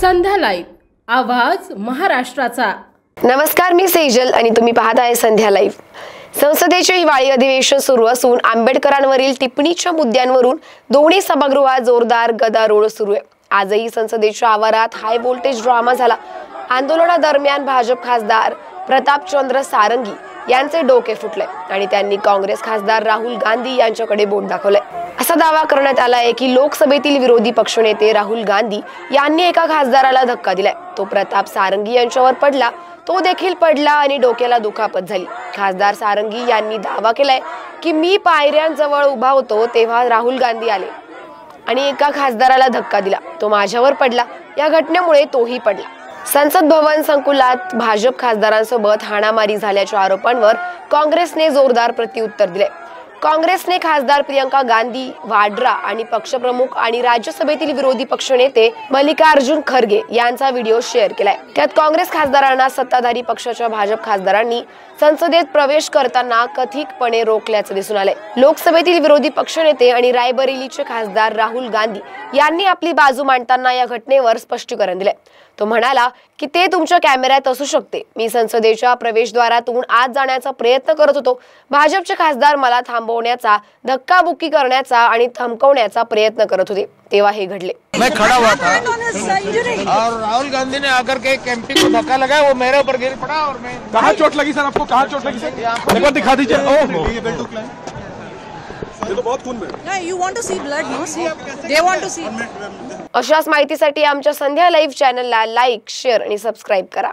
संध्या live, आवाज महाराष्ट्राचा। नमस्कार, मी सेजल आणि तुम्ही पाहत आहे संध्या लाईव्ह। संसदेचे हिवाळी अधिवेशन सुरू असून आंबेडकरांवरील टिप्पणीच्या मुद्द्यांवरून दोन्ही सभागृहात जोरदार गदारोळ सुरू आहे। आजही संसदेच्या आवारात हाय व्होल्टेज ड्रामा झाला। आंदोलनादरम्यान भाजप खासदार प्रतापचंद्र सारंगी यांचे डोके फुटले आणि त्यांनी काँग्रेस खासदार राहुल गांधी यांच्याकडे बोट दाखवले। असा दावा करण्यात आला आहे की लोकसभेतील विरोधी पक्षनेते राहुल गांधी यांनी एका खासदाराला धक्का दिलाय। तो प्रताप सारंगी यांच्यावर पडला, तो देखील पडला आणि डोक्याला दुखापत झाली। खासदार सारंगी यांनी दावा केलाय की मी पायऱ्यांजवळ उभा होतो तेव्हा राहुल गांधी आले आणि एका खासदाराला धक्का दिला, तो माझ्यावर पडला। या घटनेमुळे तोही पडला। संसद भवन संकुलात भाजप खासदारांसोबत हाणामारी झाल्याच्या आरोपांवर काँग्रेसने जोरदार प्रत्युत्तर दिले। काँग्रेसने खासदार प्रियंका गांधी वाड्रा आणि पक्षप्रमुख आणि राज्यसभेतील विरोधी पक्षनेते मल्लिकार्जुन खरगे यांचा व्हिडिओ शेअर केलाय। त्यात काँग्रेस खासदारांना सत्ताधारी पक्षाच्या भाजप खासदारांनी संसदेत प्रवेश करताना कथितपणे रोखल्याचे दिसून आले। लोकसभेतील विरोधी पक्षनेते आणि रायबरेलीचे खासदार राहुल गांधी यांनी आपली बाजू मांडताना या घटनेवर स्पष्टीकरण दिले। तो म्हणाला की ते तुमच्या कॅमेऱ्यात असू शकते, मी संसदेच्या प्रवेशद्वारातून आत जाण्याचा प्रयत्न करत होतो। भाजपचे खासदार मला थांबवण्याचा, धक्काबुक्की करण्याचा आणि धमकवण्याचा प्रयत्न करत होते, तेव्हा हे घडले। मैं खड़ा हुआ था और राहुल गांधी ने आकर के एमपी को धक्का लगाया, वो मेरे ऊपर गिर पड़ा और मैं। कहाँ चोट लगी सर आपको? कहाँ चोट लगी सर? एक बार दिखा दीजिए। ये तो बहुत खून में। Yeah, you want to see blood, no? See, they want to see. अशाच माहितीसाठी आमच्या संध्या लाईव्ह चॅनलला लाईक, शेअर आणि सबस्क्राईब करा।